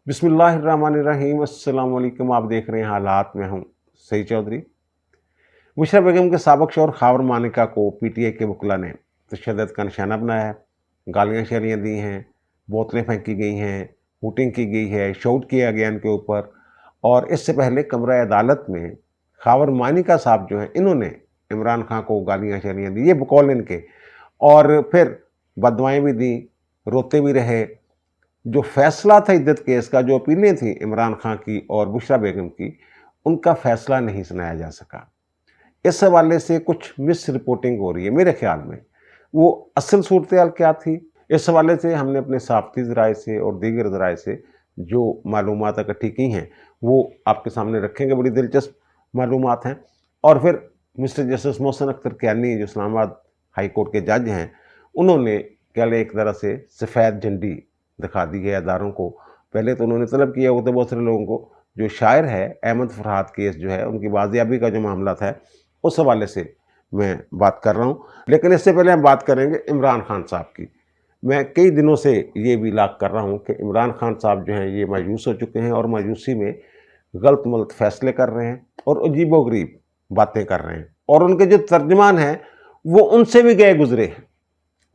बिस्मिल्लाहिर्रहमानिर्रहीम। अस्सलाम वालेकुम। आप देख रहे हैं हालात में हूँ सईद चौधरी। मुशर्रफ बेगम के साबिक शौहर खावर मानिका को पीटीआई के वकला ने तशद्दुद का निशाना बनाया है। गालियाँ शालियाँ दी हैं, बोतलें फेंकी गई हैं, हूटिंग की गई है, शॉट किया गया इनके ऊपर। और इससे पहले कमरा अदालत में खावर मानिका साहब जो हैं, इन्होंने इमरान खान को गालियाँ शालियाँ दी, ये बकौल इनके, और फिर बददुआएं भी दी, रोते भी रहे। जो फैसला था इद्दत केस का, जो अपीलें थी इमरान खान की और बुशरा बेगम की, उनका फैसला नहीं सुनाया जा सका। इस हवाले से कुछ मिस रिपोर्टिंग हो रही है मेरे ख्याल में। वो असल सूरत हाल क्या थी, इस हवाले से हमने अपने साफ़ती ज़राए से और दीगर ज़राए से जो मालूमात इकट्ठी की हैं वो आपके सामने रखेंगे। बड़ी दिलचस्प मालूमात हैं। और फिर मिस्टर जस्टिस मोहसिन अख्तर कियानी जो इस्लामाबाद हाई कोर्ट के जज हैं, उन्होंने कल एक तरह से सफ़ेद झंडी दिखा दी है अदारों को। पहले तो उन्होंने तलब किया होता बहुत सारे लोगों को, जो शायर है अहमद फरहाद केस जो है उनकी बाजियाबी का जो मामला था, उस हवाले से मैं बात कर रहा हूँ। लेकिन इससे पहले हम बात करेंगे इमरान खान साहब की। मैं कई दिनों से ये भी लाग कर रहा हूँ कि इमरान खान साहब जो हैं ये मायूस हो चुके हैं और मायूसी में गलत मलत फैसले कर रहे हैं और अजीबोगरीब बातें कर रहे हैं। और उनके जो तर्जमान हैं वो उनसे भी गए गुजरे हैं।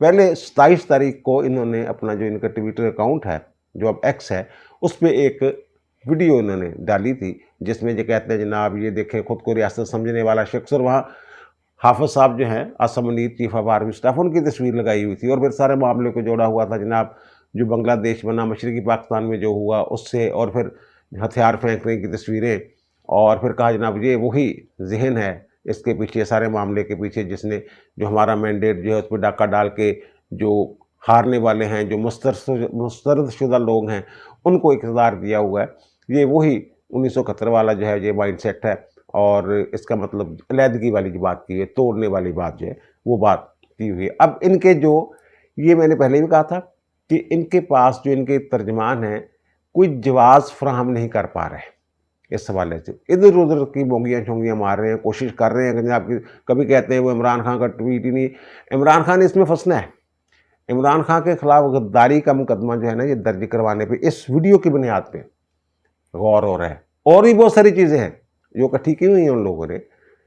पहले 27 तारीख को इन्होंने अपना जो इनका ट्विटर अकाउंट है, जो अब एक्स है, उस पर एक वीडियो इन्होंने डाली थी जिसमें ये कहते हैं जनाब ये देखें खुद को रियासत समझने वाला शख्स, और वहाँ हाफिज साहब जो हैं Asim Munir chief of army staff, उनकी तस्वीर लगाई हुई थी। और फिर सारे मामले को जोड़ा हुआ था जनाब जो बांग्लादेश बना मशरकी पाकिस्तान में जो हुआ उससे, और फिर हथियार फेंकने की तस्वीरें, और फिर कहा जनाब ये वही जहन है इसके पीछे, सारे मामले के पीछे, जिसने जो हमारा मैंडेट जो है उस पर डाका डाल के जो हारने वाले हैं, जो मुस्तरदशुदा लोग हैं, उनको इक़्तिदार दिया हुआ है। ये वही 1971 वाला जो है ये माइंड सेट है। और इसका मतलब अलहदगी वाली जो बात की है, तोड़ने वाली बात जो है वो बात की हुई है। अब इनके जो, ये मैंने पहले भी कहा था कि इनके पास जो इनके तर्जमान हैं कोई जवाज़ फराहम नहीं कर पा रहे। इस हवाले से इधर उधर की बोंगियाँ चोंगियाँ मार रहे हैं, कोशिश कर रहे हैं कि आप कभी कहते हैं वो इमरान खान का ट्वीट ही नहीं। इमरान खान ने इसमें फंसना है। इमरान खान के खिलाफ गद्दारी का मुकदमा जो है ना ये दर्ज करवाने पे इस वीडियो की बुनियाद पे गौर हो रहा है। और भी बहुत सारी चीज़ें हैं जो इकट्ठी की हुई हैं उन लोगों ने,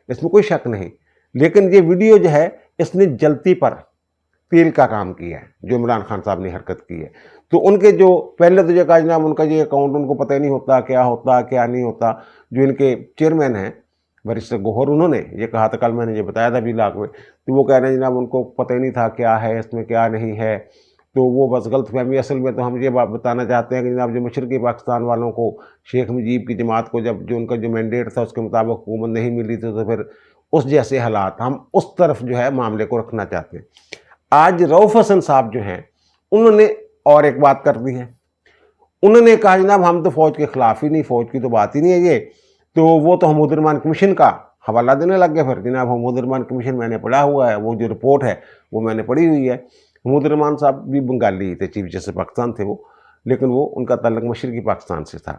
इसमें कोई शक नहीं। लेकिन ये वीडियो जो है इसने जलती पर तेल का काम किया है, जो इमरान खान साहब ने हरकत की है। तो उनके जो पहले तो ये कहा जनाब उनका ये अकाउंट उनको पता ही नहीं होता क्या होता क्या नहीं होता। जो इनके चेयरमैन हैं बैरिस्टर गौहर, उन्होंने ये कहा था, कल मैंने ये बताया था ब्लॉग में, तो वो कह रहे हैं जनाब उनको पता ही नहीं था क्या है इसमें क्या नहीं है, तो वो बस गलतफहमी। असल में तो हम ये बात बताना चाहते हैं कि जनाब जो मशरक़ी पाकिस्तान वालों को शेख मुजीब की जमात को जब जो उनका जो मैंडेट था उसके मुताबिक हुकूमत नहीं मिली थी, तो फिर उस जैसे हालात हम उस तरफ जो है मामले को रखना चाहते हैं। आज रऊफ़ हसन साहब जो हैं उन्होंने और एक बात कर दी है। उन्होंने कहा जनाब हम तो फ़ौज के ख़िलाफ़ ही नहीं, फ़ौज की तो बात ही नहीं है ये, तो वो तो हमूद रहमान कमीशन का हवाला देने लग गए। फिर जनाब हमूद रहमान कमीशन मैंने पढ़ा हुआ है, वो जो रिपोर्ट है वो मैंने पढ़ी हुई है। हमूद रहमान साहब भी बंगाली थे, चीफ जस्टिस पाकिस्तान थे वो, लेकिन वो उनका ताल्लुक मशरक़ी पाकिस्तान से था।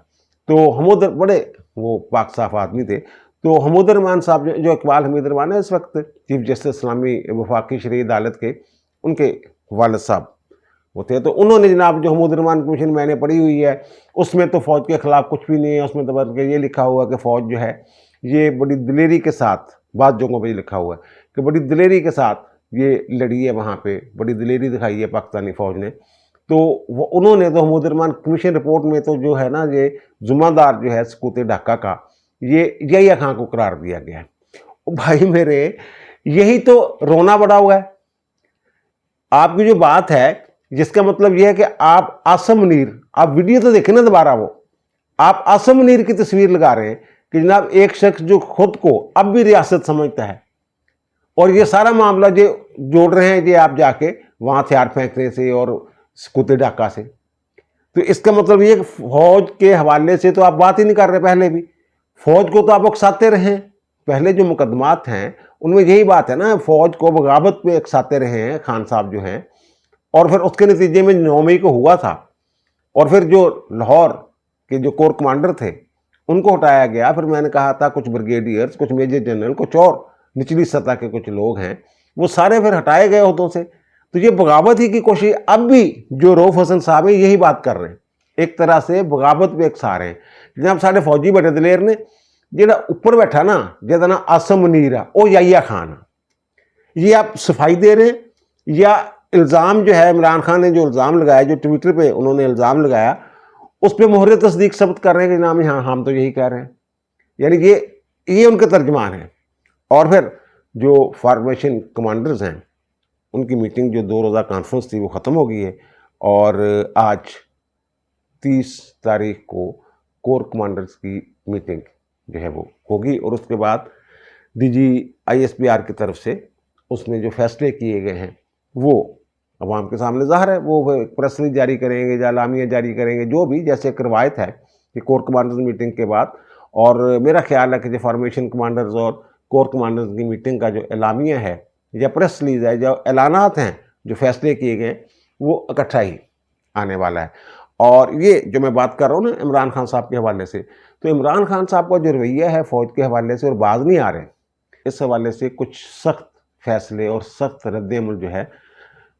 तो हमूद बड़े वो पाक साफ आदमी थे। तो हमूद रहमान साहब जो इकबाल हमीद रहमान है इस वक्त चीफ जस्टिस इस्लामी वफाकी शरई अदालत के, उनके वालिद साहब होते हैं। तो उन्होंने जनाब जो हमूद रहमान कमीशन मैंने पढ़ी हुई है उसमें तो फ़ौज के ख़िलाफ़ कुछ भी नहीं है। उसमें तो बल्कि ये लिखा हुआ है कि फ़ौज जो है ये बड़ी दिलेरी के साथ, बाद जगहों पर ये लिखा हुआ है कि बड़ी दिलेरी के साथ ये लड़ी है, वहाँ पे बड़ी दिलेरी दिखाई है पाकिस्तानी फ़ौज ने। तो वो उन्होंने तो हमूद रहमान कमीशन रिपोर्ट में तो जो है ना ये ज़िम्मेदार जो है सकूत ढाका का ये यही खां को करार दिया गया है। भाई मेरे, यही तो रोना बड़ा हुआ है। आपकी जो बात है जिसका मतलब यह है कि आप आसम मुनीर, आप वीडियो तो देखें ना दोबारा, वो आप आसम मुनीर की तस्वीर लगा रहे हैं कि जनाब एक शख्स जो खुद को अब भी रियासत समझता है, और ये सारा मामला ये जोड़ रहे हैं ये आप जाके वहाँ हथियार फेंकने से और सकूत ढाका से। तो इसका मतलब ये फ़ौज के हवाले से तो आप बात ही नहीं कर रहे। पहले भी फ़ौज को तो आप उकसाते रहे हैं, पहले जो मुकदमात हैं उनमें यही बात है ना, फ़ौज को बगावत पे उकसाते रहे हैं खान साहब जो हैं। और फिर उसके नतीजे में 9 मई को हुआ था, और फिर जो लाहौर के जो कोर कमांडर थे उनको हटाया गया। फिर मैंने कहा था कुछ ब्रिगेडियर्स, कुछ मेजर जनरल, कुछ और निचली सतह के कुछ लोग हैं, वो सारे फिर हटाए गए होतों से। तो ये बगावत ही की कोशिश अब भी जो रऊफ़ हसन साहब है यही बात कर रहे हैं। ایک طرح سے بغاوت بھی ایک سارے ہیں جناب سارے فوجی بڑے دلیر نے جہاں اوپر بیٹھا نا جہاں نا آسم منیر ہے وہ یحییٰ خان ہے. یہ آپ صفائی دے رہے ہیں یا الزام جو ہے عمران خان نے جو الزام لگایا جو ٹویٹر پہ انہوں نے الزام لگایا اس پہ مہر تصدیق ثبت کر رہے ہیں کہ جناب ہاں ہم تو یہی کہہ رہے ہیں. یعنی یہ ان کے ترجمان ہیں. اور پھر جو فارمیشن کمانڈرز ہیں ان کی میٹنگ جو 2 روزہ کانفرنس تھی وہ ختم ہو گئی ہے اور آج 30 تاریخ کو کور کمانڈرز کی میٹنگ جو ہے وہ ہوگی اور اس کے بعد DGISPR کی طرف سے اس میں جو فیصلے کیے گئے ہیں وہ عوام کے سامنے ظاہر ہے. وہ پریس ریلیز جاری کریں گے یا اعلامیہ جاری کریں گے جو بھی جیسے ایک روایت ہے کہ کور کمانڈرز میٹنگ کے بعد. اور میرا خیال ہے کہ جو فارمیشن کمانڈرز اور کور کمانڈرز کی میٹنگ کا جو اعلامیہ ہے یا پریس ریلیز ہے جو اعلانات ہیں جو فیصلے کیے گئے وہ اکٹھا ہی آنے والا ہے. اور یہ جو میں بات کر رہا ہوں نا عمران خان صاحب کے حوالے سے تو عمران خان صاحب کا جو رویہ ہے فوج کے حوالے سے اور باز نہیں آ رہے اس حوالے سے کچھ سخت فیصلے اور سخت رد عمل جو ہے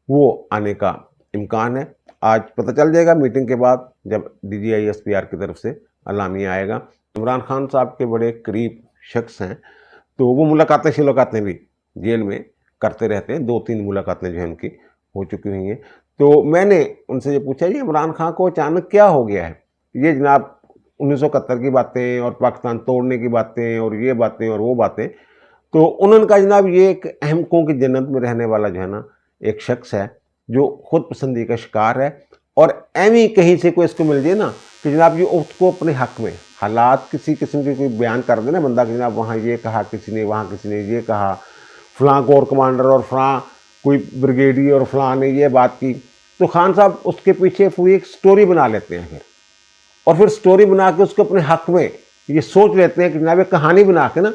وہ آنے کا امکان ہے. آج پتہ چل جائے گا میٹنگ کے بعد جب DGISPR کی طرف سے اعلامیہ آئے گا. عمران خان صاحب کے بڑے قریب شخص ہیں تو وہ ملاقاتیں بھی جیل میں کرتے رہتے ہیں. 2-3 ملاقاتیں جو ہیں ان کی ہو چکی ہوئی ہیں. تو میں نے ان سے یہ پوچھا یہ عمران خان کو اچانک کیا ہو گیا ہے. یہ جناب 1971 کی باتیں اور پاکستان توڑنے کی باتیں اور یہ باتیں اور وہ باتیں. تو انہوں نے کہا جناب یہ ایک احمقوں کی جنت میں رہنے والا جو ہے نا ایک شخص ہے جو خود پسندی کا شکار ہے اور ایویں کہیں سے کوئی اس کو مل جائے نا کہ جناب یہ اس کو اپنے حق میں حالات کسی قسم کے کوئی بیان کر دے نا بندہ کہ جناب وہاں یہ کہا کسی نے وہاں کسی نے یہ کہا فلاں کور کمانڈر اور فلاں کوئی بریگیڈی اور فلاں نے یہ بات کی تو خان صاحب اس کے پیچھے پوری ایک سٹوری بنا لیتے ہیں اور پھر سٹوری بنا کے اس کو اپنے حق میں یہ سوچ لیتے ہیں کہ جناب یہ کہانی بنا کے نا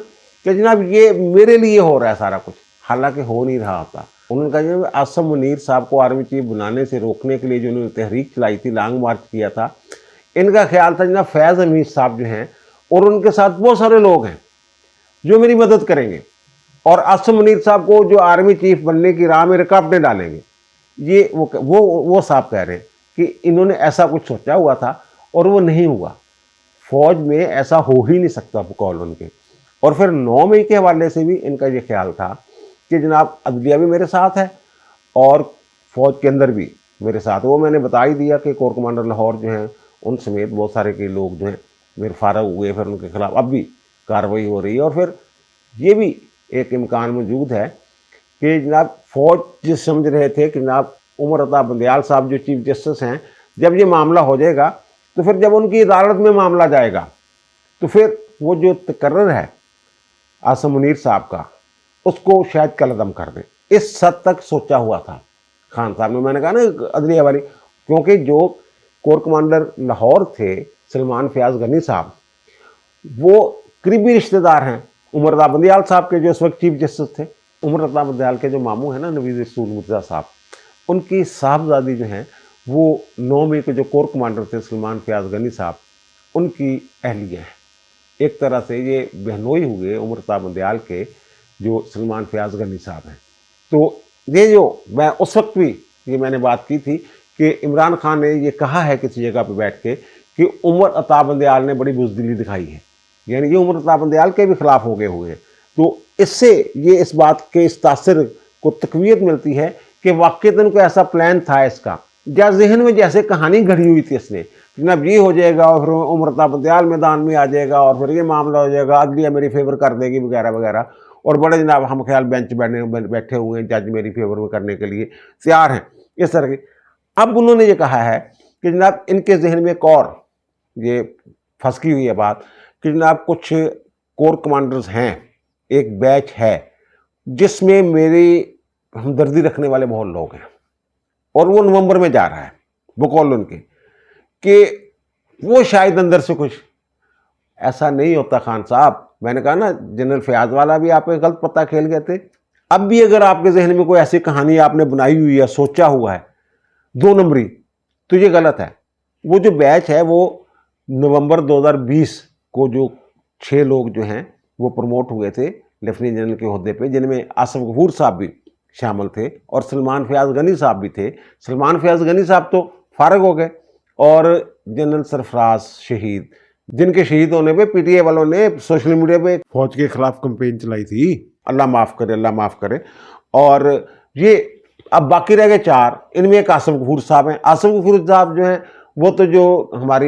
کہ جناب یہ میرے لیے ہو رہا ہے سارا کچھ حالانکہ ہو نہیں رہا ہوتا. انہوں نے کہا جناب آصم منیر صاحب کو آرمی چیف بنانے سے روکنے کے لیے جو انہوں نے تحریک چلائی تھی لانگ مارچ کیا تھا ان کا خیال تھا جناب فیض حمید صاحب جو ہیں اور ان کے ساتھ بہت سارے لوگ ہیں جو میری مدد کریں گے اور آصم منیر صاحب کو جو آرمی چیف بننے کی راہ میں رکاوٹیں ڈالیں گے. یہ وہ صاحب کہہ رہے ہیں کہ انہوں نے ایسا کچھ سوچا ہوا تھا اور وہ نہیں ہوا. فوج میں ایسا ہو ہی نہیں سکتا بقول ان کے. اور پھر 9 مئی کے حوالے سے بھی ان کا یہ خیال تھا کہ جناب عدلیہ بھی میرے ساتھ ہے اور فوج کے اندر بھی میرے ساتھ. وہ میں نے بتا ہی دیا کہ کور کمانڈر لاہور جو ہیں ان سمیت بہت سارے کے لوگ جو ہیں میرے فارغ ہوئے پھر ان کے خلاف اب بھی کارروائی ہو رہی ہے. اور پھر یہ بھی ایک امکان موجود ہے کہ جناب فوج جس سمجھ رہے تھے کہ جناب عمر عطا بندیال صاحب جو چیف جسٹس ہیں جب یہ معاملہ ہو جائے گا تو پھر جب ان کی عدالت میں معاملہ جائے گا تو پھر وہ جو تقرر ہے آصم منیر صاحب کا اس کو شاید کل عدم کر دیں. اس حد تک سوچا ہوا تھا خان صاحب نے. میں نے کہا نا عدلیہ والی کیونکہ جو کور کمانڈر لاہور تھے سلمان فیاض غنی صاحب وہ قریبی رشتہ دار ہیں عمر عطا بندیال صاحب کے جو اس وقت چیف جسٹس تھے. عمر عطا بندیال کے جو ماموں ہیں نا نویز رسول مرزا صاحب ان کی صاحبزادی جو ہیں وہ 9 مئی کے جو کور کمانڈر تھے سلمان فیاض غنی صاحب ان کی اہلیہ ہیں. ایک طرح سے یہ بہنوئی ہوئے عمر عطا بندیال کے جو سلمان فیاض غنی صاحب ہیں. تو یہ جو میں اس وقت بھی یہ میں نے بات کی تھی کہ عمران خان نے یہ کہا ہے کسی جگہ پہ بیٹھ کے کہ عمر عطا بندیال نے بڑی بزدلی دکھائی ہے. یعنی یہ عمر عطا بندیال کے بھی خلاف ہو گئے ہوئے ہیں. تو اس سے یہ اس بات کے اس تاثر کو تقویت ملتی ہے کہ واقعتاً کوئی ایسا پلان تھا اس کا یا ذہن میں جیسے کہانی گھڑی ہوئی تھی اس نے جناب یہ ہو جائے گا اور پھر عمر عطا بندیال میدان میں آ جائے گا اور پھر یہ معاملہ ہو جائے گا عدلیہ میری فیور کر دے گی وغیرہ وغیرہ. اور بڑے جناب ہم خیال بینچ بیٹھے ہوئے ہیں جج میری فیور میں کرنے کے لیے تیار ہیں اس طرح کی. اب انہوں نے یہ کہا ہے کہ جناب ان کے ذہن میں ایک اور یہ پھنسی ہوئی ہے بات کہ جناب کچھ کور کمانڈرز ہیں ایک بیچ ہے جس میں میری ہمدردی رکھنے والے بہت لوگ ہیں اور وہ نومبر میں جا رہا ہے بقول ان کے کہ وہ شاید اندر سے کچھ ایسا نہیں ہوتا خان صاحب. میں نے کہا نا جنرل فیاض والا بھی آپ ایک غلط پتہ کھیل گئے تھے. اب بھی اگر آپ کے ذہن میں کوئی ایسی کہانی آپ نے بنائی ہوئی ہے سوچا ہوا ہے 2 نمبری تو یہ غلط ہے. وہ جو بیچ ہے وہ نومبر 2020 کو جو 6 لوگ جو ہیں وہ پروموٹ ہوئے تھے لیفٹیننٹ جنرل کے عہدے پہ جن میں آصف غفور صاحب بھی شامل تھے اور سلمان فیاض غنی صاحب بھی تھے. سلمان فیاض غنی صاحب تو فارغ ہو گئے اور जनरल सरफराज शहीद, जिनके शहीद होने पे पीटीआई वालों ने सोशल मीडिया पे फौज के खिलाफ कैंपेन चलाई थी, अल्लाह माफ़ करे, अल्लाह माफ़ करे। और ये अब बाकी रह गए 4, इनमें एक आसिफ गफूर साहब हैं। आसिफ गफूर साहब जो हैं वो तो जो हमारी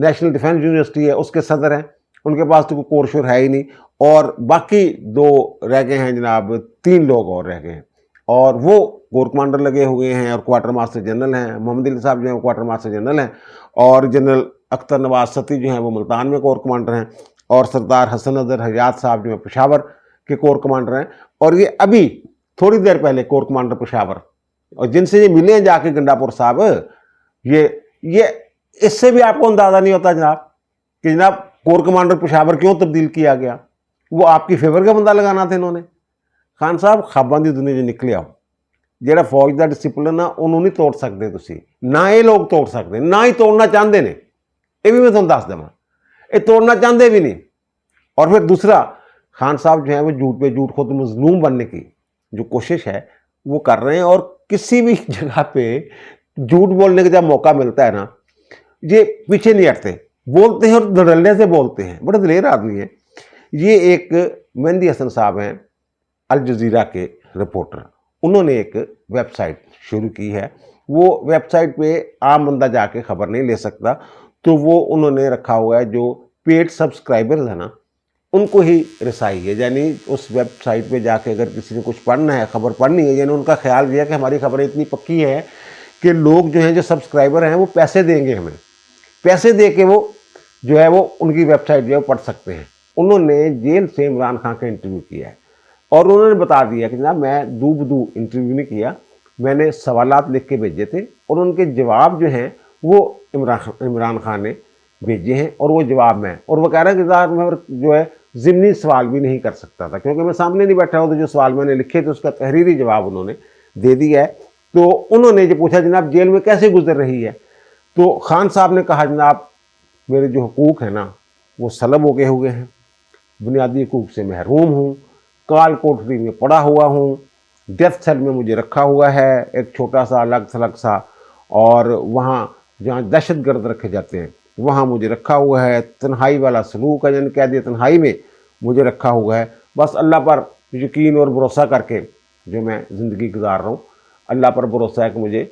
नेशनल डिफेंस यूनिवर्सिटी है उसके सदर हैं, उनके पास तो कोई कोर्स है ही नहीं। और बाकी 2 रह गए हैं जनाब, 3 लोग और रह गए हैं, और वो कोर कमांडर लगे हुए हैं और क्वार्टर मास्टर जनरल हैं। मोहम्मद अली साहब जो हैं वो क्वार्टर मास्टर जनरल हैं, और जनरल अख्तर नवाज सती जो हैं वो मुल्तान में कोर कमांडर हैं, और सरदार हसन अजहर हयात साहब जो हैं पेशावर के कोर कमांडर हैं। और ये अभी थोड़ी देर पहले कोर कमांडर पेशावर, और जिनसे ये मिले हैं जाके गंडापुर साहब, ये इससे भी आपको अंदाज़ा नहीं होता जनाब कि जनाब कोर कमांडर पेशावर क्यों तब्दील किया गया। वो आपकी फेवर का बंदा लगाना था इन्होंने। खान साहब खाबां दी दुनिया जो निकले आओ, ਜਿਹੜਾ फौज का डिसिपलिन आ ਉਹਨੂੰ नहीं तोड़ सकते तुसी, ना ये लोग तोड़ सकते, ना ही तोड़ना चाहते ने। ये भी मैं तुहानूं दस देवां, ये तोड़ना चाहते भी नहीं। और फिर दूसरा, खान साहब जो है वो झूठ पे झूठ खुद मजलूम बनने की जो कोशिश है वो कर रहे हैं, और किसी भी जगह पे झूठ बोलने का जब मौका मिलता है ना, ये पीछे नहीं हटते, बोलते हैं और धड़ल्ले से बोलते हैं। बड़े दिलेर आदमी है। ये एक मेहंदी हसन साहब हैं, अल जजीरा के रिपोर्टर, उन्होंने एक वेबसाइट शुरू की है। वो वेबसाइट पे आम बंदा जाके खबर नहीं ले सकता, तो वो उन्होंने रखा हुआ है जो पेड सब्सक्राइबर्स है ना उनको ही रसाई है। यानी उस वेबसाइट पे जाके अगर किसी ने कुछ पढ़ना है, खबर पढ़नी है, यानी उनका ख्याल ये है कि हमारी खबरें इतनी पक्की है कि लोग जो हैं, जो सब्सक्राइबर हैं, वो पैसे देंगे, हमें पैसे दे के वो जो है वो उनकी वेबसाइट जो है पढ़ सकते हैं। उन्होंने जेल से इमरान खान का इंटरव्यू किया है, और उन्होंने बता दिया कि जनाब मैं दू बदू इंटरव्यू नहीं किया, मैंने सवालात लिख के भेजे थे, और उनके जवाब जो हैं वो इमरान खान ने भेजे हैं, और वो जवाब में, और वो कह रहा है कि जनाब मैं जो है ज़िमनी सवाल भी नहीं कर सकता था, क्योंकि मैं सामने नहीं बैठा हूँ, तो जो सवाल मैंने लिखे थे उसका तहरीरी जवाब उन्होंने दे दिया है। तो उन्होंने जो पूछा जनाब जेल में कैसे गुजर रही है, तो खान साहब ने कहा जनाब मेरे जो हुकूक है ना वो सलब हो गए हुए हैं, बुनियादी हुकूक से महरूम हूँ, काल कोठरी में पड़ा हुआ हूँ, डेथ सेल में मुझे रखा हुआ है, एक छोटा सा अलग थलग सा, और वहाँ जहाँ दहशतगर्द रखे जाते हैं वहाँ मुझे रखा हुआ है, तन्हाई वाला सलूक है, यानी कैद तन्हाई में मुझे रखा हुआ है। बस अल्लाह पर यकीन और भरोसा करके जो मैं ज़िंदगी गुजार रहा हूँ, अल्लाह पर भरोसा है कि मुझे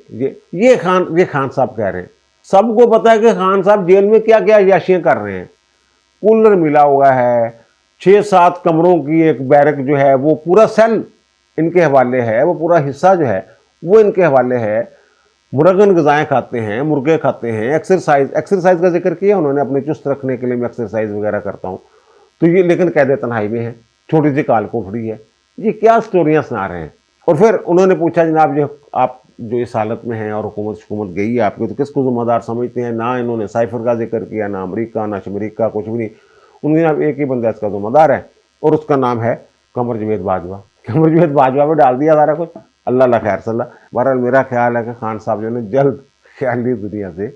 ये खान साहब कह रहे हैं। सबको पता है कि खान साहब जेल में क्या क्या अय्याशियाँ कर रहे हैं। कूलर मिला हुआ है, 6-7 कमरों की एक बैरक जो है वो पूरा सेल इनके हवाले है, वो पूरा हिस्सा जो है वो इनके हवाले है। मुरगन ग़िज़ाएँ खाते हैं, मुर्गे खाते हैं, एक्सरसाइज का जिक्र किया उन्होंने, अपने चुस्त रखने के लिए मैं एक्सरसाइज वगैरह करता हूँ। तो ये लेकिन कैद तन्हाई में है, छोटी सी काल कोठरी है। ये क्या स्टोरियाँ सुना रहे हैं। और फिर उन्होंने पूछा जनाब जो आप जो इस हालत में हैं और हुकूमत गई है आपकी, तो किसको ज़िम्मेदार समझते हैं। ना इन्होंने साइफर का जिक्र किया, ना अमरीका, ना शमरीका, कुछ भी नहीं। उन्होंने जनाब एक ही बंदा इसका ज़िम्मेदार है, और उसका नाम है कमर जवेद बाजवा। कमर जवेद बाजवा में डाल दिया सारा कुछ। अल्लाह खैर सल्ला। बहरहाल मेरा ख्याल है कि खान साहब जो है जल्द ख्याली दुनिया से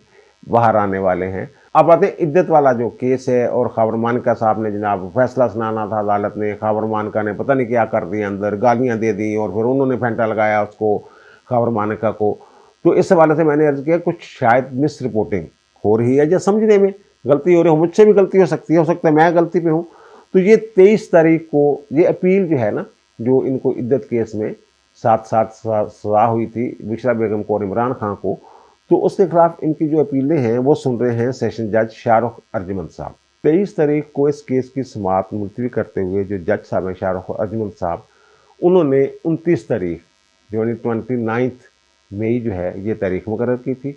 बाहर आने वाले हैं। अब आते हैं इद्दत वाला जो केस है, और खबर मानका साहब ने जनाब फैसला सुनाना था अदालत ने, खबर मानका ने पता नहीं क्या कर दिया, अंदर गालियाँ दे दी, और फिर उन्होंने फेंटा लगाया उसको, खबर मानका को। तो इस हवाले से मैंने अर्ज़ किया कुछ शायद मिस रिपोर्टिंग हो रही है, या समझने में गलती हो रही है। मुझसे भी गलती हो सकती है, हो सकता है मैं गलती पे हूँ। तो ये 23 तारीख को ये अपील जो है ना, जो इनको इद्दत केस में 7 सज़ा हुई थी बिशरा बेगम को और इमरान खान को, तो उसके खिलाफ इनकी जो अपीलें हैं वो सुन रहे हैं सेशन जज शाहरुख अर्जुमंद साहब। 23 तारीख को इस केस की समाअत मुलतवी करते हुए जो जज साहब हैं शाहरुख अर्जुमंद साहब, उन्होंने 29 तारीख जो 29 मई जो है ये तारीख मुकर्रर की थी।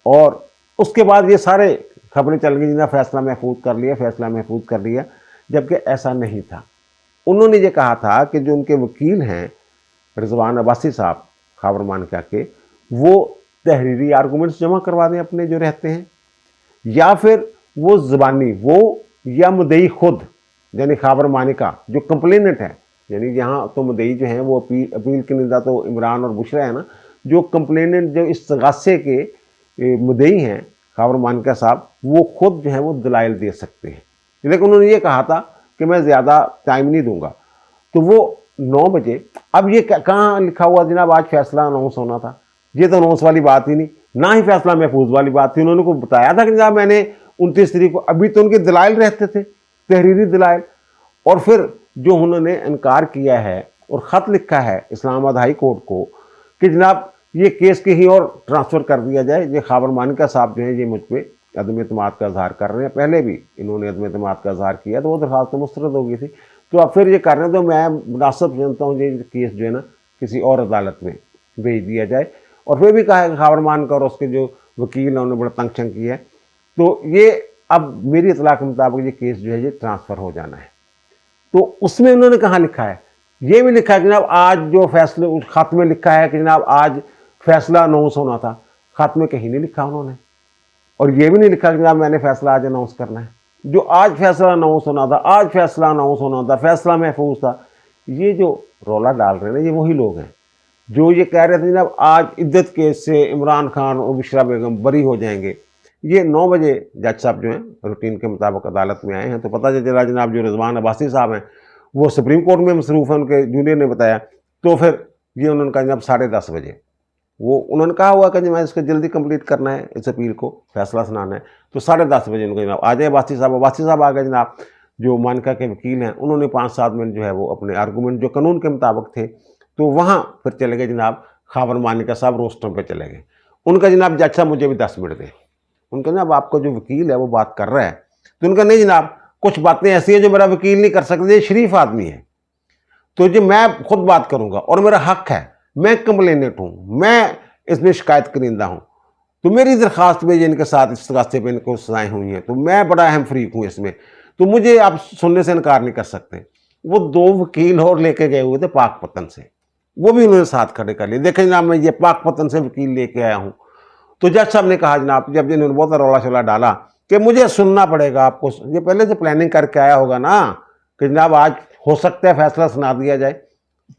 और उसके बाद ये सारे खबरें चल गई जिन्हें फ़ैसला महफूज कर लिया, जबकि ऐसा नहीं था। उन्होंने ये कहा था कि जो उनके वकील हैं रिजवान अब्बासी साहब खबर मानका के, वो तहरीरी आर्गूमेंट्स जमा करवा दें अपने जो रहते हैं, या फिर वो ज़बानी वो या मुद्दई खुद यानी खबर मानका जो कंप्लेनेंट है, यानी यहाँ तो मुद्दई जो है वो अपील की निदा तो इमरान और बुशरा है ना, जो कंप्लेनेंट जो इस तगासे के मुद्दई हैं खबर मानका साहब, वो खुद जो है वो दलाइल दे सकते हैं। लेकिन उन्होंने ये कहा था कि मैं ज़्यादा टाइम नहीं दूंगा। तो वो 9 बजे, अब ये कहाँ लिखा हुआ जनाब आज फैसला अनाउंस होना था, ये तो अनाउंस वाली बात ही नहीं। ना ही फैसला महफूज वाली बात थी। उन्होंने को बताया था कि जनाब मैंने 29 तारीख को, अभी तो उनके दलाइल रहते थे, तहरीरी दलाइल, और फिर जो उन्होंने इनकार किया है और ख़त लिखा है इस्लामाबाद हाई कोर्ट को कि जनाब ये केस कहीं और ट्रांसफ़र कर दिया जाए। ये खावर मानिका साहब जो है ये मुझ पर अदम एतमाद का इजहार कर रहे हैं, पहले भी इन्होंने अदम एतमाद का इजहार किया तो वो दरख्वास्त तो मुस्तरद हो गई थी, तो अब फिर ये कर रहे हैं। तो मैं मुनासिब समझता हूँ ये केस जो है ना किसी और अदालत में भेज दिया जाए। और फिर भी कहा है कि खावर मानिका और उसके जो वकील हैं उन्होंने बड़ा तंग शंग किया है, तो ये अब मेरी इतला के मुताबिक ये केस जो है ये ट्रांसफ़र हो जाना है। तो उसमें उन्होंने कहाँ लिखा है, ये भी लिखा है कि जनाब आज जो फैसले, उस खत में लिखा है कि जनाब आज फैसला अनाउंस होना था, खत में कहीं नहीं लिखा उन्होंने। और ये भी नहीं लिखा कि जनाब मैंने फैसला आज अनाउंस करना है। जो आज फैसला अनाउंस होना था, आज फैसला अनाउंस होना था, फैसला महफूज था। ये जो रौला डाल रहे हैं ना, ये वही लोग हैं जो ये कह रहे थे जनाब आज इद्दत केस से इमरान खान और बुशरा बेगम बरी हो जाएंगे। ये 9 बजे जज साहब जो हैं रूटीन के मुताबिक अदालत में आए हैं, तो पता चला जनाब जो रिजवान अब्बासी साहब हैं वो सुप्रीम कोर्ट में मसरूफ़ हैं, उनके जूनियर ने बताया। तो फिर ये उन्होंने कहा जनाब 10:30 बजे, वो उन्होंने कहा हुआ कि मैं इसको जल्दी कंप्लीट करना है, इस अपील को फैसला सुनाना है, तो 10:30 बजे उनको जनाब आ जाए अब्बासी साहब आ गए जनाब। जो मानिका के वकील हैं उन्होंने 5-7 मिनट जो है वो अपने आर्गूमेंट जो कानून के मुताबिक थे तो वहाँ फिर चले गए जनाब। खावर मानिका साहब रोस्टरों पे चले गए। उनका जनाब जज साहब मुझे भी 10 मिनट दें। उनका जनाब आपका जो वकील है वो बात कर रहा है, तो उनका नहीं जनाब कुछ बातें ऐसी हैं जो मेरा वकील नहीं कर सकते, ये शरीफ आदमी है, तो जो मैं खुद बात करूँगा और मेरा हक है, मैं कंप्लेनेंट हूँ, मैं इसमें शिकायत करिंदा हूँ, तो मेरी दरख्वास्त में इनके साथ इस रास्ते पर इनको सजाएँ हुई हैं, तो मैं बड़ा अहम फरीक हूँ इसमें, तो मुझे आप सुनने से इनकार नहीं कर सकते। वो 2 वकील और लेके गए हुए थे पाकपतन से, वो भी उन्होंने साथ खड़े कर लिए। देखें जनाब मैं ये पाकपतन से वकील लेके आया हूँ। तो जज साहब ने कहा जनाब, जब इन्होंने बहुत रौला शौला डाला कि मुझे सुनना पड़ेगा आपको, ये पहले से प्लानिंग करके आया होगा ना कि जनाब आज हो सकता है फैसला सुना दिया जाए,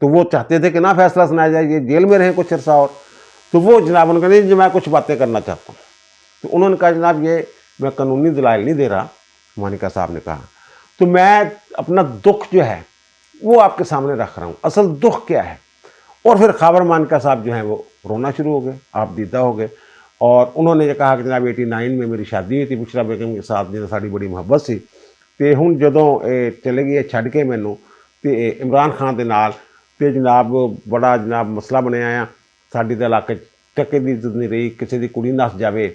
तो वो चाहते थे कि ना फैसला सुनाया जाए, ये जेल में रहे कुछ अर्सा और, तो वो जनाब उन्होंने कहा मैं कुछ बातें करना चाहता हूँ। तो उन्होंने कहा जनाब ये मैं कानूनी दलाइल नहीं दे रहा, मानिका साहब ने कहा, तो मैं अपना दुख जो है वो आपके सामने रख रहा हूँ, असल दुख क्या है। और फिर खावर मानिका साहब जो हैं वो रोना शुरू हो गए, आप दीदा हो गए, और उन्होंने ये कहा कि जनाब 89 में मेरी शादी हुई थी बुशरा बेगम के साथ, जिन्हें साड़ी बड़ी मुहब्बत सी, तो हुण जदों चले गए छड़ के मैनू तो इमरान खान के नाल तो जनाब बड़ा जनाब मसला बनया आ साडी दे इलाके टके की इज्जत नहीं रही, किसी की कुड़ी नस जाए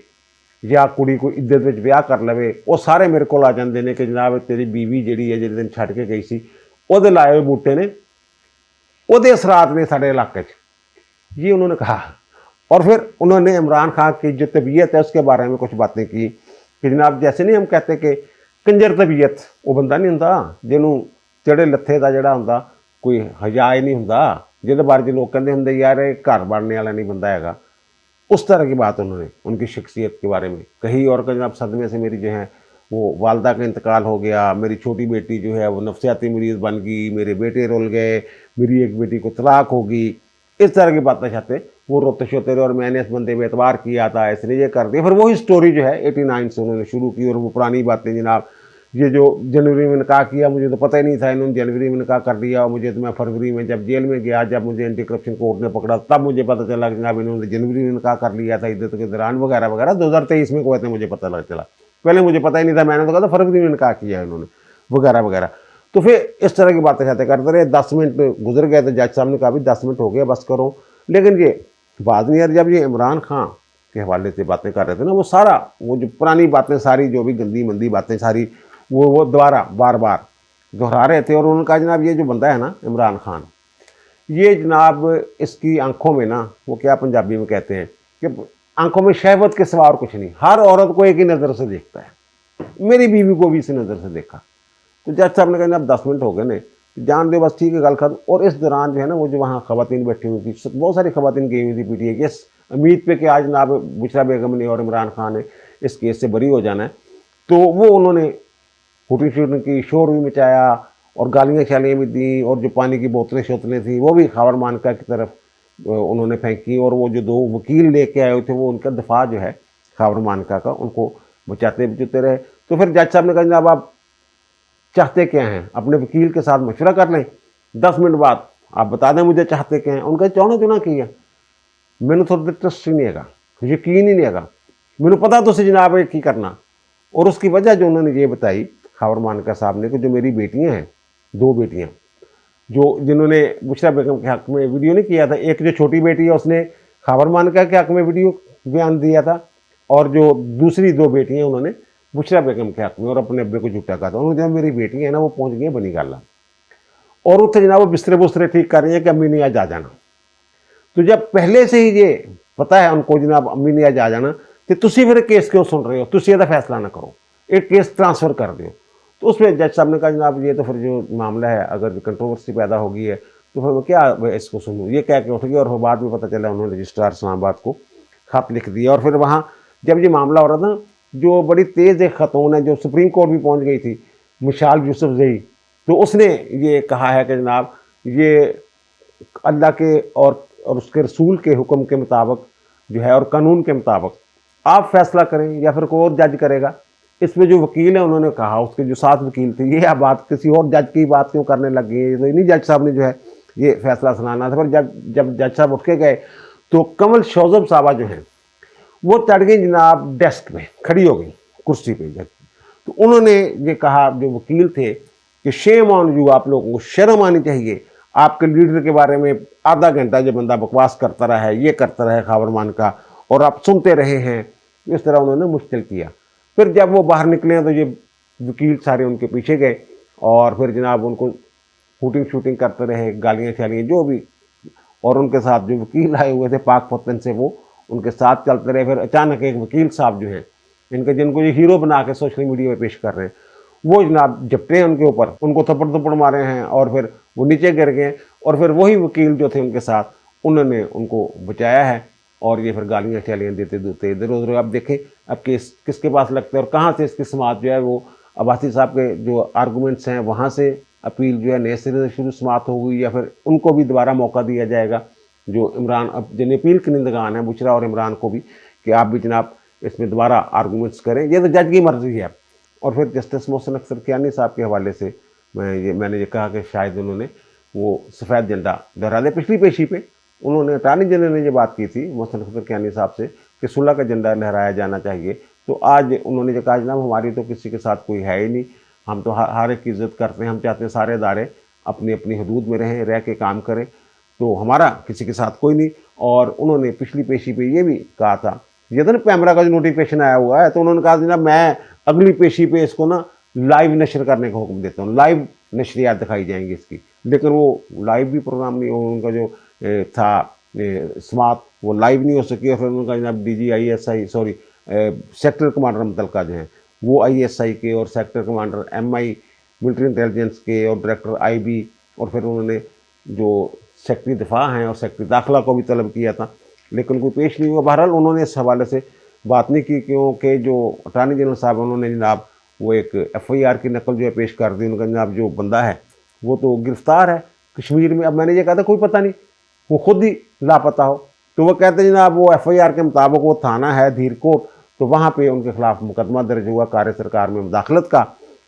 या कुड़ी कोई इद्दत विच ब्याह कर लवे, वो सारे मेरे को आ जाते हैं कि जनाब तेरी बीवी जी है जिस दिन छड़ के गई सी वो लाए हुए बूटे ने, वो असरात ने साढ़े इलाके ये उन्होंने कहा। और फिर उन्होंने इमरान खान की जो तबीयत है उसके बारे में कुछ बातें की कि जनाब जैसे नहीं हम कहते कि कंजर तबीयत वो बंदा नहीं होंदा जिन्हों चढ़े लत्थे का जड़ा होंदा कोई हजा ही नहीं होंदा, जिहदे बारे जो लोग कहते होंगे यार ये घर बनने वाला नहीं बंदा हैगा, उस तरह की बात उन्होंने उनकी शख्सियत के बारे में कही। और जनाब सदमे से मेरी जो है वो वालदा का इंतकाल हो गया, मेरी छोटी बेटी जो है वो नफ्सियाती मरीज़ बन गई, मेरे बेटे रुल गए, मेरी एक बेटी को तलाक होगी, इस तरह की बातें चाहते वो रोते शोते रहे। और मैंने इस बंदे पे एतबार किया था, इसने ये कर दिया। फिर वही स्टोरी जो है 89 से उन्होंने शुरू की, और वो पुरानी बातें जनाब ये जो जनवरी में निकाह किया मुझे तो पता ही नहीं था, इन्होंने जनवरी में निकाह कर दिया, और मुझे तो मैं फरवरी में जब जेल में गया, जब मुझे एंटी करप्शन कोर्ट ने पकड़ा तब मुझे पता चला कि जनाब इन्होंने जनवरी में निकाह कर लिया था इद्दत के दौरान वगैरह वगैरह। 2023 में कोई मुझे पता लग चला, पहले मुझे पता ही नहीं था, मैंने तो कहा था फरवरी में निकाह किया है इन्होंने वगैरह वगैरह। तो फिर इस तरह की बातें शातें करते रहे। 10 मिनट गुजर गए तो जज साहब ने कहा भी 10 मिनट हो गए बस करो। लेकिन ये बाद में यार जब ये इमरान खान के हवाले से बातें कर रहे थे ना, वो सारा वो जो पुरानी बातें सारी जो भी गंदी मंदी बातें सारी वो दोबारा बार बार दोहरा रहे थे। और उन्होंने कहा जनाब ये जो बंदा है ना इमरान खान, ये जनाब इसकी आंखों में ना वो क्या पंजाबी में कहते हैं कि आंखों में शहवत के सिवा और कुछ नहीं, हर औरत को एक ही नज़र से देखता है, मेरी बीवी को भी इसी नज़र से देखा। तो जज साहब ने कहा जनाब 10 मिनट हो गए ने, जान दे बस ठीक है गल खत्म। और इस दौरान जो है ना वो जो वहाँ खवातीन बैठी हुई थी, बहुत सारी खवातीन गई हुई थी पीटीआई की, इस उम्मीद पे कि आज जनाब बुशरा बेगम ने और इमरान खान ने इस केस से बरी हो जाना है। तो वो उन्होंने हुटिंग शूटिंग की, शोर भी मचाया और गालियाँ शालियाँ भी दी, और जो पानी की बोतलें शोतलें थी वो भी खावर मानका की तरफ उन्होंने फेंकी। और वो जो 2 वकील लेके आए थे वो उनका दफा जो है खावर मानका का उनको बचाते बचाते रहे। तो फिर जज साहब ने कहा जनाब आप चाहते क्या हैं, अपने वकील के साथ मशवरा कर लें, 10 मिनट बाद आप बता दें मुझे चाहते क्या हैं। उनका चौना चुना किया, मैंने थोड़ा दिलचस्प नहीं है, यकीन ही नहीं आगा, मैंने पता तो से जनाब एक ही करना। और उसकी वजह जो उन्होंने ये बताई खावर मानका साहब ने कि जो मेरी बेटियां हैं, 2 बेटियां जो जिन्होंने बुशरा बेगम के हक़ में वीडियो नहीं किया था, एक जो छोटी बेटी है उसने खावर मानका के हक़ में वीडियो बयान दिया था, और जो दूसरी 2 बेटियां हैं उन्होंने बुशरा बेगम के हक़ में और अपने अब्बे को झूठा कहा था। उन्होंने जब मेरी बेटी है ना वो पहुँच गई बनी गाला और उत्थे जनाब वो बिस्तरे बुस्तरे ठीक कर रही है कि अम्मी ने आज आ जाना। तो जब पहले से ही ये पता है उनको जनाब अम्मी ने आज आ जाना, तो तुसी फिर केस क्यों सुन रहे हो, तुसी ਇਹਦਾ फैसला ना करो, एक केस ट्रांसफ़र कर दो। तो उसमें जज साहब ने कहा जनाब ये तो फिर जो मामला है अगर कंट्रोवर्सी पैदा हो गई है तो फिर मैं क्या इसको सुनूँ, ये कह के उठ गए। और फिर बाद में पता चला उन्होंने रजिस्ट्रार इस्लामाबाद को खत लिख दिया। और फिर वहाँ जब ये मामला हो रहा था, जो बड़ी तेज़ एक खतून है जो सुप्रीम कोर्ट भी पहुँच गई थी, मिशाल यूसुफजई, तो उसने ये कहा है कि जनाब ये अल्लाह के और उसके रसूल के हुक्म के मुताबिक जो है और कानून के मुताबिक आप फैसला करें या फिर कोई और जज करेगा। इसमें जो वकील है उन्होंने कहा, उसके जो 7 वकील थे, ये आप बात किसी और जज की बात क्यों करने लग गए, तो इन्हीं जज साहब ने जो है ये फैसला सुनाना था। पर जब जज साहब उठ के गए तो कमल शौजब साहबा जो हैं वो चढ़ गई जनाब डेस्क में, खड़ी हो गई कुर्सी पे जज। तो उन्होंने ये कहा जो वकील थे कि शेम ऑन यू, आप लोगों को शर्म आनी चाहिए, आपके लीडर के बारे में आधा घंटा जो बंदा बकवास करता रहा है, ये करता रहा है खावर मानका, और आप सुनते रहे हैं। इस तरह उन्होंने मुश्किल किया। फिर जब वो बाहर निकले तो ये वकील सारे उनके पीछे गए और फिर जनाब उनको शूटिंग शूटिंग करते रहे, गालियाँ शालियाँ जो भी, और उनके साथ जो वकील आए हुए थे पाक पतन से वो उनके साथ चलते रहे। फिर अचानक एक वकील साहब जो हैं इनके जिनको ये हीरो बना के सोशल मीडिया में पेश कर रहे हैं, वो जनाब झपटे हैं उनके ऊपर, उनको थप्पड़ थप्पड़ मारे हैं और फिर वो नीचे गिर गए। और फिर वही वकील जो थे उनके साथ उन्होंने उनको बचाया है और ये फिर गालियाँ शालियाँ देते देते इधर उधर। अब देखें अब केस किसके पास लगता है और कहाँ से इसकी समात जो है वो अब्बासी साहब के जो आर्गूमेंट्स हैं वहाँ से अपील जो है नए सिरे से शुरू समात हो गई, या फिर उनको भी दोबारा मौका दिया जाएगा जो इमरान अब जिन अपील के निंदगान हैं बुशरा और इमरान को भी, कि आप भी जनाब इसमें दोबारा आर्गूमेंट्स करें। ये तो जज की मर्जी है। और फिर जस्टिस मोहसिन अख्तर कियानी साहब के हवाले से मैंने ये कहा कि शायद उन्होंने वो सफ़ेद झंडा लहरा दे। पिछली पेशी पे उन्होंने अटॉर्नी जनरल ने ये बात की थी मोहसिन अख्तर कियानी साहब से कि सुलह का झंडा लहराया जाना चाहिए। तो आज उन्होंने जो कहा जनाब हमारी तो किसी के साथ कोई है ही नहीं, हम तो हर एक की इज़्ज़त करते हैं, हम चाहते हैं सारे इदारे अपनी अपनी हदूद में रहें, रह के काम करें, तो हमारा किसी के साथ कोई नहीं। और उन्होंने पिछली पेशी पे ये भी कहा था, ये तो ना पैमरा का जो नोटिफिकेशन आया हुआ है, तो उन्होंने कहा जनाब मैं अगली पेशी पे इसको ना लाइव नशर करने का हुक्म देता हूँ, लाइव नशरियात दिखाई जाएंगी इसकी। लेकिन वो लाइव भी प्रोग्राम नहीं हो, उनका जो था समात वो लाइव नहीं हो सकी। और फिर उनका जनाब DG सॉरी सेक्टर कमांडर मुतलका जो हैं वो ISI के और sector commander MI military intelligence के और डायरेक्टर IB, और फिर उन्होंने जो सेक्रेटरी दिफा हैं और सेक्रेटरी दाखिला को भी तलब किया था, लेकिन कोई पेश नहीं हुआ। बहरहाल उन्होंने इस हवाले से बात नहीं की, क्योंकि जो अटॉर्नी जनरल साहब उन्होंने जनाब वो एक FIR की नकल जो है पेश कर दी। उनका जनाब जो बंदा है वो तो गिरफ्तार है कश्मीर में। अब मैंने ये कहा था कोई पता नहीं, वो खुद ही लापता हो, तो वो कहते हैं जनाब वो FIR के मुताबिक वो थाना है धीरकोट, तो वहाँ पे उनके खिलाफ मुकदमा दर्ज हुआ कार्य सरकार में मुदाखलत का।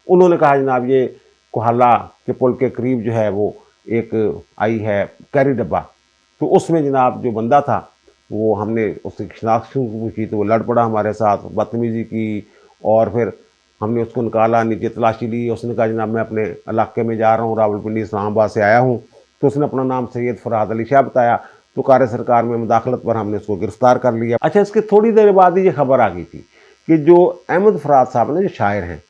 उन्होंने कहा जनाब ये कोहला के पुल के करीब जो है वो एक आई है कैरी डब्बा, तो उसमें जनाब जो बंदा था वो हमने उससे शनाख्त पूछी तो वो लड़ पड़ा हमारे साथ, बदतमीज़ी की, और फिर हमने उसको निकाला, नीचे तलाशी ली। उसने कहा जनाब मैं अपने इलाके में जा रहा हूँ, रावलपिंडी इस्लामाबाद से आया हूँ। तो उसने अपना नाम सैयद फरहाद अली शाह बताया, तो कार्य सरकार में मुदाखलत पर हमने उसको गिरफ्तार कर लिया। अच्छा, इसके थोड़ी देर बाद ही ये खबर आ गई थी कि जो अहमद फराद साहब ने जो शायर हैं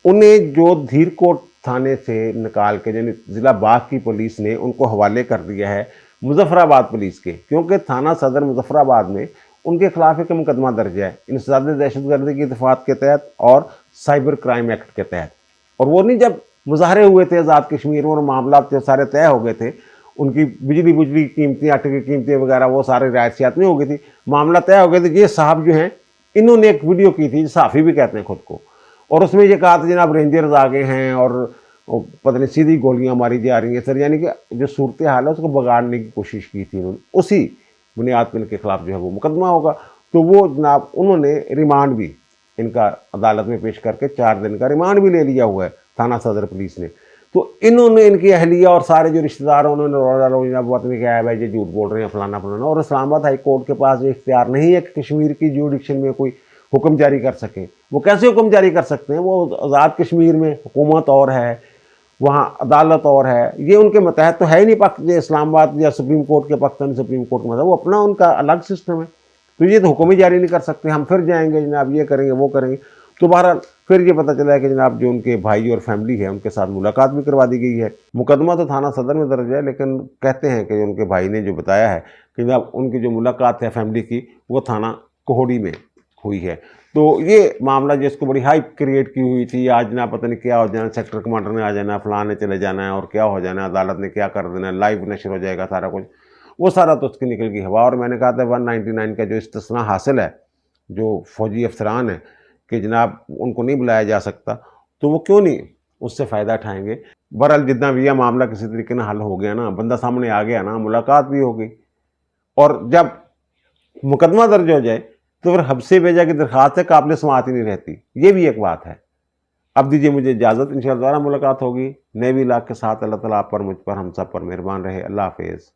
उन्हें जो धीरकोट थाने से निकाल के यानी ज़िला बाग की पुलिस ने उनको हवाले कर दिया है मुजफ्फराबाद पुलिस के, क्योंकि थाना सदर मुजफ्फराबाद में उनके खिलाफ एक मुकदमा दर्ज है इंसदाद दहशतगर्दी की दफात के तहत और साइबर क्राइम एक्ट के तहत। और वो नहीं जब मुजाहरे हुए थे आज़ाद कश्मीर में और मामला सारे तय हो गए थे, उनकी बिजली कीमतें, आटे की कीमतें वगैरह वो सारे रियायत नहीं हो गई थी, मामला तय हो गए थे। ये साहब जो हैं इन्होंने एक वीडियो की थी, सहाफ़ी भी कहते हैं खुद को, और उसमें ये कहा था जनाब रेंजर्स आ गए हैं और पता नहीं सीधी गोलियां मारी जा रही हैं सर, यानी कि जो सूरत हाल है उसको बिगाड़ने की कोशिश की थी उन्होंने। उसी बुनियाद पर इनके खिलाफ जो है वो मुकदमा होगा। तो वो जनाब उन्होंने रिमांड भी इनका अदालत में पेश करके 4 दिन का रिमांड भी ले लिया हुआ है थाना सदर पुलिस ने। تو انہوں نے ان کی اہلیہ اور سارے جو رشتہ دار انہوں نے روزہ لو جناب وطن نے کیا ہے بھائی یہ جھوٹ بول رہے ہیں فلانا فلانا، اور اسلام آباد ہائی کورٹ کے پاس یہ اختیار نہیں ہے کہ کشمیر کی جوڈکشن میں کوئی حکم جاری کر سکے. وہ کیسے حکم جاری کر سکتے ہیں؟ وہ آزاد کشمیر میں حکومت اور ہے، وہاں عدالت اور ہے، یہ ان کے متحد تو ہے ہی نہیں اسلام آباد یا سپریم کورٹ کے پاکستانی سپریم کورٹ میں، وہ اپنا ان کا الگ سسٹم ہے. تو یہ تو حکم ہی جاری نہیں کر سکتے. ہم پھر جائیں گے جناب یہ کریں گے وہ کریں گے. تو بہرحال پھر یہ پتہ چلا ہے کہ جناب جو ان کے بھائی اور فیملی ہے ان کے ساتھ ملاقات بھی کروا دی گئی ہے. مقدمہ تو تھانہ صدر میں درج ہے، لیکن کہتے ہیں کہ ان کے بھائی نے جو بتایا ہے کہ جناب ان کی جو ملاقات ہے فیملی کی وہ تھانہ کوہڑی میں ہوئی ہے. تو یہ معاملہ جس کو بڑی ہائپ کریٹ کی ہوئی تھی، آج جناب پتہ نہیں کیا ہو جانا، سیکٹر کمانڈر نے آ جانا، فلاں نے چلے جانا ہے اور کیا ہو جانا ہے، عدالت نے کیا کر دینا ہے، لائیو نشر ہو جائے گا سارا کچھ، وہ سارا تو اس کی نکل گئی ہوا. اور میں نے کہا تھا 199 کا جو استثناء حاصل ہے جو فوجی افسران ہیں کہ جناب ان کو نہیں بلایا جا سکتا، تو وہ کیوں نہیں اس سے فائدہ اٹھائیں گے. بہرحال جتنا بھی یہ معاملہ کسی طریقے سے حل ہو گیا نا، بندہ سامنے آ گیا نا، ملاقات بھی ہو گئی، اور جب مقدمہ درج ہو جائے تو پھر حبس بیجا کی درخواست ہے قابل سماعت ہی نہیں رہتی. یہ بھی ایک بات ہے. اب دیجیے مجھے اجازت، انشاءاللہ دوبارہ ملاقات ہوگی نئے بھی علاق کے ساتھ. اللہ تعالیٰ آپ پر، مجھ پر، ہم سب پر مہربان رہے. اللہ حافظ.